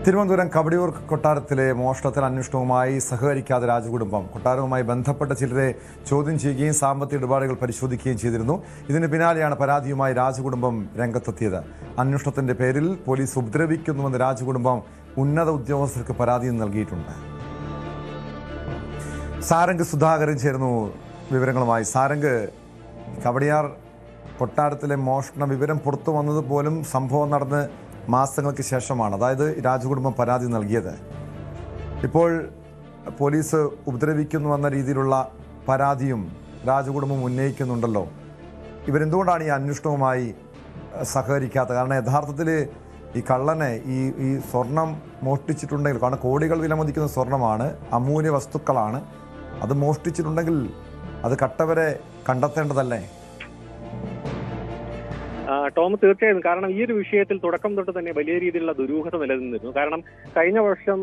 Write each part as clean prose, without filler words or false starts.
തിരുവനന്തപുരം കവടിയൂർ കൊട്ടാരത്തിലെ മോഷണത്തിൽ അന്വേഷണവുമായി സഹകരിക്കാതെ രാജകുടുംബം കൊട്ടാരവുമായി ബന്ധപ്പെട്ട ചിലരെ ചോദ്യം ചെയ്യുകയും സാമ്പത്തിക ഇടപാടുകൾ പരിശോധിക്കുകയും ചെയ്തിരുന്നു. ഇതിന് പിന്നാലെയാണ് പരാതിയുമായി രാജകുടുംബം രംഗത്തെത്തിയത്. അന്വേഷണത്തിന്റെ പേരിൽ പോലീസ് ഉപദ്രവിക്കുന്നുവെന്ന് രാജകുടുംബം ഉന്നത ഉദ്യോഗസ്ഥർക്ക് പരാതി നൽകിയിട്ടുണ്ട്. സാരംഗ് സുധാകരൻ ചേർന്നു വിവരങ്ങളുമായി. സാരംഗ്, കവടിയാർ കൊട്ടാരത്തിലെ മോഷണ വിവരം പുറത്തു വന്നത് പോലും സംഭവം നടന്ന് മാസങ്ങൾക്ക് ശേഷമാണ്, അതായത് രാജകുടുംബം പരാതി നൽകിയത്. ഇപ്പോൾ പോലീസ് ഉപദ്രവിക്കുന്നുവെന്ന രീതിയിലുള്ള പരാതിയും രാജകുടുംബം ഉന്നയിക്കുന്നുണ്ടല്ലോ. ഇവരെന്തുകൊണ്ടാണ് ഈ അന്വേഷണവുമായി സഹകരിക്കാത്തത്? കാരണം യഥാർത്ഥത്തിൽ ഈ കള്ളനെ ഈ സ്വർണം മോഷ്ടിച്ചിട്ടുണ്ടെങ്കിൽ, കാരണം കോടികൾ വിലമതിക്കുന്ന സ്വർണമാണ്, അമൂല്യ വസ്തുക്കളാണ്, അത് മോഷ്ടിച്ചിട്ടുണ്ടെങ്കിൽ അത് കട്ടവരെ കണ്ടെത്തേണ്ടതല്ലേ? ടോം, തീർച്ചയായും. കാരണം ഈ ഒരു വിഷയത്തിൽ തുടക്കം തൊട്ട് തന്നെ വലിയ രീതിയിലുള്ള ദുരൂഹത നിലനിന്നിരുന്നു. കാരണം കഴിഞ്ഞ വർഷം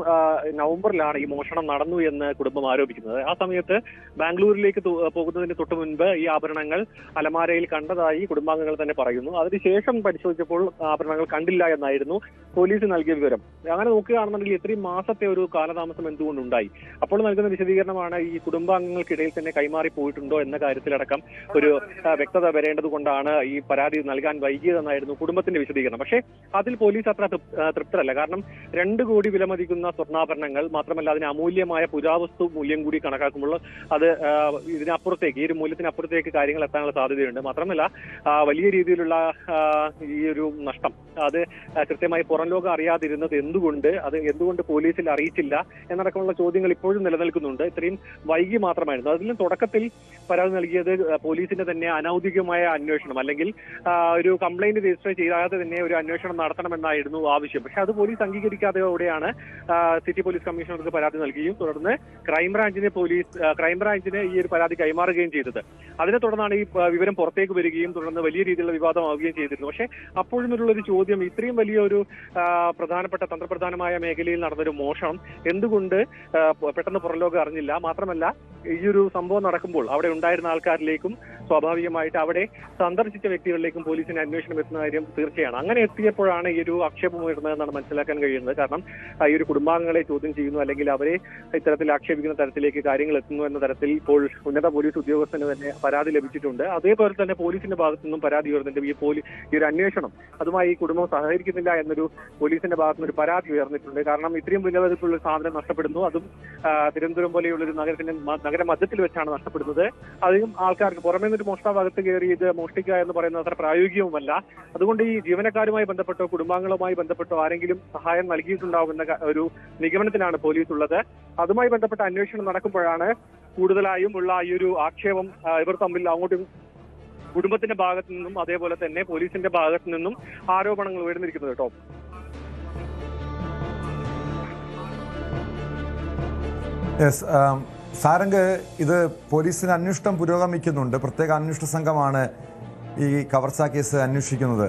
നവംബറിലാണ് ഈ മോഷണം നടന്നു എന്ന് കുടുംബം ആരോപിക്കുന്നത്. ആ സമയത്ത് ബാംഗ്ലൂരിലേക്ക് പോകുന്നതിന് തൊട്ട് മുൻപ് ഈ ആഭരണങ്ങൾ അലമാരയിൽ കണ്ടതായി കുടുംബാംഗങ്ങൾ തന്നെ പറയുന്നു. അതിനുശേഷം പരിശോധിച്ചപ്പോൾ ആഭരണങ്ങൾ കണ്ടില്ല എന്നായിരുന്നു പോലീസ് നൽകിയ വിവരം. അങ്ങനെ നോക്കുകയാണെന്നുണ്ടെങ്കിൽ ഇത്രയും മാസത്തെ ഒരു കാലതാമസം എന്തുകൊണ്ടുണ്ടായി? അപ്പോൾ നൽകുന്ന വിശദീകരണമാണ് ഈ കുടുംബാംഗങ്ങൾക്കിടയിൽ തന്നെ കൈമാറി പോയിട്ടുണ്ടോ എന്ന കാര്യത്തിലടക്കം ഒരു വ്യക്തത വരേണ്ടത് കൊണ്ടാണ് ഈ പരാതി നൽകാൻ വൈകിയതെന്നായിരുന്നു കുടുംബത്തിന്റെ വിശദീകരണം. പക്ഷേ അതിൽ പോലീസ് അത്ര തൃപ്തരല്ല. കാരണം 2 കോടി വിലമതിക്കുന്ന സ്വർണ്ണാഭരണങ്ങൾ, മാത്രമല്ല അതിന് അമൂല്യമായ പുരാവസ്തു മൂല്യം കൂടി കണക്കാക്കുമ്പോൾ അത് ഇതിനപ്പുറത്തേക്ക്, ഈ ഒരു മൂല്യത്തിനപ്പുറത്തേക്ക് കാര്യങ്ങൾ എത്താനുള്ള സാധ്യതയുണ്ട്. മാത്രമല്ല വലിയ രീതിയിലുള്ള ഈ ഒരു നഷ്ടം അത് കൃത്യമായി പുറം ലോകം അറിയാതിരുന്നത് എന്തുകൊണ്ട് പോലീസിൽ അറിയിച്ചില്ല എന്നടക്കമുള്ള ചോദ്യങ്ങൾ ഇപ്പോഴും നിലനിൽക്കുന്നുണ്ട്. ഇത്രയും വൈകി മാത്രമായിരുന്നു. അതിലും തുടക്കത്തിൽ പരാതി നൽകിയത് പോലീസിന്റെ തന്നെ അനൌദ്യോഗികമായ അന്വേഷണം, അല്ലെങ്കിൽ ഒരു കംപ്ലൈന്റ് രജിസ്റ്റർ ചെയ്യാതെ തന്നെ ഒരു അന്വേഷണം നടത്തണമെന്നായിരുന്നു ആവശ്യം. പക്ഷെ അത് പോലീസ് അംഗീകരിക്കാതെയോടെയാണ് സിറ്റി പോലീസ് കമ്മീഷണർക്ക് പരാതി നൽകുകയും തുടർന്ന് ക്രൈംബ്രാഞ്ചിന് ഈ ഒരു പരാതി കൈമാറുകയും ചെയ്തത്. അതിനെ തുടർന്നാണ് ഈ വിവരം പുറത്തേക്ക് വരികയും തുടർന്ന് വലിയ രീതിയിലുള്ള വിവാദമാവുകയും ചെയ്തിരുന്നു. പക്ഷേ അപ്പോഴും ഒരു ചോദ്യം, ഇത്രയും വലിയൊരു പ്രധാനപ്പെട്ട തന്ത്രപ്രധാനമായ മേഖലയിൽ നടന്നൊരു മോഷണം എന്തുകൊണ്ട് പെട്ടെന്ന് പുറംലോകം അറിഞ്ഞില്ല? മാത്രമല്ല ഈ ഒരു സംഭവം നടക്കുമ്പോൾ അവിടെ ഉണ്ടായിരുന്ന ആൾക്കാരിലേക്കും സ്വാഭാവികമായിട്ട് അവിടെ സന്ദർശിച്ച വ്യക്തികളിലേക്കും പോലീസിന് അന്വേഷണം എത്തുന്ന കാര്യം തീർച്ചയാണ്. അങ്ങനെ എത്തിയപ്പോഴാണ് ഈ ഒരു ആക്ഷേപം ഉയർന്നതെന്നാണ് മനസ്സിലാക്കാൻ കഴിയുന്നത്. കാരണം ഈ ഒരു കുടുംബാംഗങ്ങളെ ചോദ്യം ചെയ്യുന്നു, അല്ലെങ്കിൽ അവരെ ഇത്തരത്തിൽ ആക്ഷേപിക്കുന്ന തരത്തിലേക്ക് കാര്യങ്ങൾ എത്തുന്നു എന്ന തരത്തിൽ ഇപ്പോൾ ഉന്നത പോലീസ് ഉദ്യോഗസ്ഥന് തന്നെ പരാതി ലഭിച്ചിട്ടുണ്ട്. അതേപോലെ തന്നെ പോലീസിന്റെ ഭാഗത്തു നിന്നും പരാതി ഉയർന്നിട്ടുണ്ട്. ഈ ഒരു അന്വേഷണം അതുമായി ഈ കുടുംബം സഹകരിക്കുന്നില്ല എന്നൊരു പോലീസിന്റെ ഭാഗത്തു നിന്ന് ഒരു പരാതി ഉയർന്നിട്ടുണ്ട്. കാരണം ഇത്രയും വിലമതിപ്പുള്ള സാധനം നഷ്ടപ്പെടുന്നു, അതും തിരുവനന്തപുരം പോലെയുള്ള ഒരു നഗര മധ്യത്തിൽ വെച്ചാണ് നഷ്ടപ്പെടുന്നത്. അധികം ആൾക്കാർക്ക് പുറമേ നിന്നൊരു മോഷ്ടാഭാഗത്ത് കയറി ഇത് മോഷ്ടിക്കുക എന്ന് പറയുന്നത് അത്ര പ്രായോഗികവുമല്ല. അതുകൊണ്ട് ഈ ജീവനക്കാരുമായി ബന്ധപ്പെട്ടോ കുടുംബാംഗങ്ങളുമായി ബന്ധപ്പെട്ടോ ആരെങ്കിലും സഹായം നൽകിയിട്ടുണ്ടാവുമെന്ന ഒരു നിഗമനത്തിലാണ് പോലീസ് ഉള്ളത്. അതുമായി ബന്ധപ്പെട്ട അന്വേഷണം നടക്കുമ്പോഴാണ് കൂടുതലായും ഉള്ള ഈ ഒരു ആക്ഷേപം ഇവർ തമ്മിൽ അങ്ങോട്ടും കുടുംബത്തിന്റെ ഭാഗത്തു നിന്നും അതേപോലെ തന്നെ പോലീസിന്റെ ഭാഗത്തു നിന്നും ആരോപണങ്ങൾ ഉയർന്നിരിക്കുന്നത് കേട്ടോ. സാരംഗ്, ഇത് പോലീസിന് അന്വേഷണം പുരോഗമിക്കുന്നുണ്ട്. പ്രത്യേക അന്വേഷണ സംഘമാണ് ഈ കവർച്ചാ കേസ് അന്വേഷിക്കുന്നത്.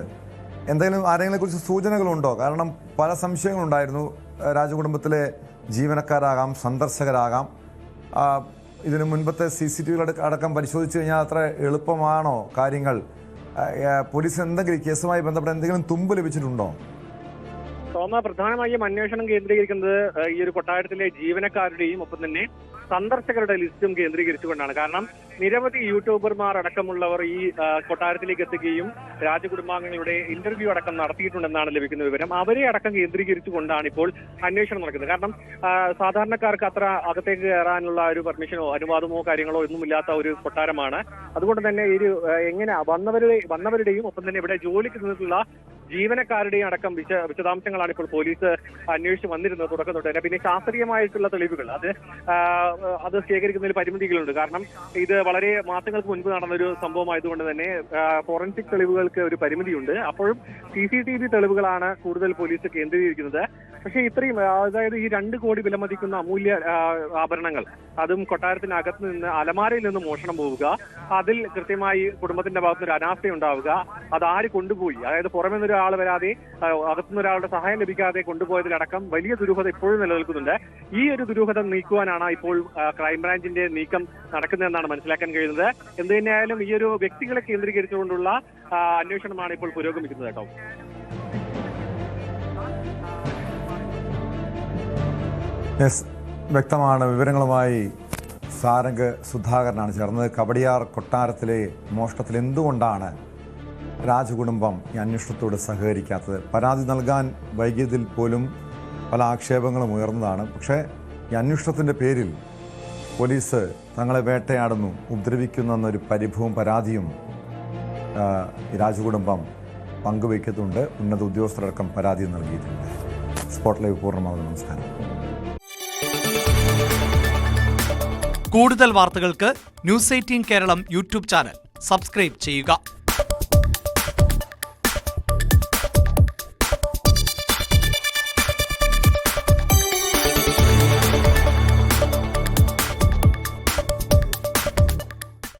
എന്തെങ്കിലും ആരെങ്കിലും കുറിച്ച് സൂചനകളുണ്ടോ? കാരണം പല സംശയങ്ങളുണ്ടായിരുന്നു. രാജകുടുംബത്തിലെ ജീവനക്കാരാകാം, സന്ദർശകരാകാം. ഇതിനു മുൻപത്തെ CCTV അടക്കം പരിശോധിച്ചു കഴിഞ്ഞാൽ അത്ര എളുപ്പമാണോ കാര്യങ്ങൾ? പോലീസിന് എന്തെങ്കിലും കേസുമായി ബന്ധപ്പെട്ട എന്തെങ്കിലും തുമ്പ് ലഭിച്ചിട്ടുണ്ടോ? സോമ, പ്രധാനമായും അന്വേഷണം കേന്ദ്രീകരിക്കുന്നത് ഈ ഒരു കൊട്ടാരത്തിലെ ജീവനക്കാരുടെയും ഒപ്പം തന്നെ സന്ദർശകരുടെ ലിസ്റ്റും കേന്ദ്രീകരിച്ചുകൊണ്ടാണ്. കാരണം നിരവധി യൂട്യൂബർമാർ അടക്കമുള്ളവർ ഈ കൊട്ടാരത്തിലേക്ക് എത്തുകയും രാജകുടുംബാംഗങ്ങളുടെ ഇന്റർവ്യൂ അടക്കം നടത്തിയിട്ടുണ്ടെന്നാണ് ലഭിക്കുന്ന വിവരം. അവരെ അടക്കം കേന്ദ്രീകരിച്ചുകൊണ്ടാണ് ഇപ്പോൾ അന്വേഷണം നടക്കുന്നത്. കാരണം സാധാരണക്കാർക്ക് അത്ര അകത്തേക്ക് കയറാനുള്ള ഒരു പെർമിഷനോ അനുവാദമോ കാര്യങ്ങളോ ഒന്നുമില്ലാത്ത ഒരു കൊട്ടാരമാണ്. അതുകൊണ്ട് തന്നെ ഒരു എങ്ങനെ വന്നവരുടെയും ഒപ്പം തന്നെ ഇവിടെ ജോലിക്ക് നിന്നിട്ടുള്ള ജീവനക്കാരുടെയും അടക്കം വിശദാംശങ്ങളാണ് ഇപ്പോൾ പോലീസ് അന്വേഷിച്ച് വന്നിരുന്നത് തുടക്കം തൊട്ട് തന്നെ. പിന്നെ ശാസ്ത്രീയമായിട്ടുള്ള തെളിവുകൾ അത് ശേഖരിക്കുന്നതിൽ പരിമിതികളുണ്ട്. കാരണം ഇത് വളരെ മാസങ്ങൾക്ക് മുൻപ് നടന്നൊരു സംഭവമായതുകൊണ്ട് തന്നെ ഫോറൻസിക് തെളിവുകൾക്ക് ഒരു പരിമിതിയുണ്ട്. അപ്പോഴും CCTV തെളിവുകളാണ് കൂടുതൽ പോലീസ് കേന്ദ്രീകരിക്കുന്നത്. പക്ഷേ ഇത്രയും, അതായത് ഈ 2 കോടി വിലമതിക്കുന്ന അമൂല്യ ആഭരണങ്ങൾ, അതും കൊട്ടാരത്തിനകത്ത് നിന്ന് അലമാരയിൽ നിന്ന് മോഷണം പോവുക, അതിൽ കൃത്യമായി കുടുംബത്തിന്റെ ഭാഗത്ത് ഒരു അനാസ്ഥ ഉണ്ടാവുക, അതാര് കൊണ്ടുപോയി, അതായത് പുറമെ നിന്നൊരാൾ വരാതെ അകത്തുനിന്ന് ഒരാളുടെ സഹായം ലഭിക്കാതെ കൊണ്ടുപോയതിലടക്കം വലിയ ദുരൂഹത ഇപ്പോഴും നിലനിൽക്കുന്നുണ്ട്. ഈ ഒരു ദുരൂഹത നീക്കുവാനാണ് ഇപ്പോൾ ക്രൈംബ്രാഞ്ചിന്റെ നീക്കം നടക്കുന്നതെന്നാണ് മനസ്സിലാക്കാൻ കഴിയുന്നത്. എന്ത് തന്നെയായാലും ഈ ഒരു വ്യക്തികളെ കേന്ദ്രീകരിച്ചുകൊണ്ടുള്ള അന്വേഷണമാണ് ഇപ്പോൾ പുരോഗമിക്കുന്നത് കേട്ടോ. യെസ്, വ്യക്തമാണ്. വിവരങ്ങളുമായി സാരംഗ് സുധാകരനാണ് ചേർന്നത്. കവടിയാർ കൊട്ടാരത്തിലെ മോഷണത്തിൽ എന്തുകൊണ്ടാണ് രാജകുടുംബം ഈ അന്വേഷണത്തോട് സഹകരിക്കാത്തത്? പരാതി നൽകാൻ വൈകിയതിൽ പോലും പല ആക്ഷേപങ്ങളും ഉയർന്നതാണ്. പക്ഷേ ഈ അന്വേഷണത്തിൻ്റെ പേരിൽ പോലീസ് തങ്ങളെ വേട്ടയാടുന്നു, ഉപദ്രവിക്കുന്നെന്നൊരു പരിഭവവും പരാതിയും ഈ രാജകുടുംബം പങ്കുവയ്ക്കുന്നുണ്ട്. ഉന്നത ഉദ്യോഗസ്ഥരടക്കം പരാതി നൽകിയിട്ടുണ്ട്. സ്പോട്ട് ലൈവ് പൂർണ്ണമാകുന്നു. നമസ്കാരം. കൂടുതൽ വാർത്തകൾക്ക് news 18 Keralam YouTube channel subscribe ചെയ്യുക.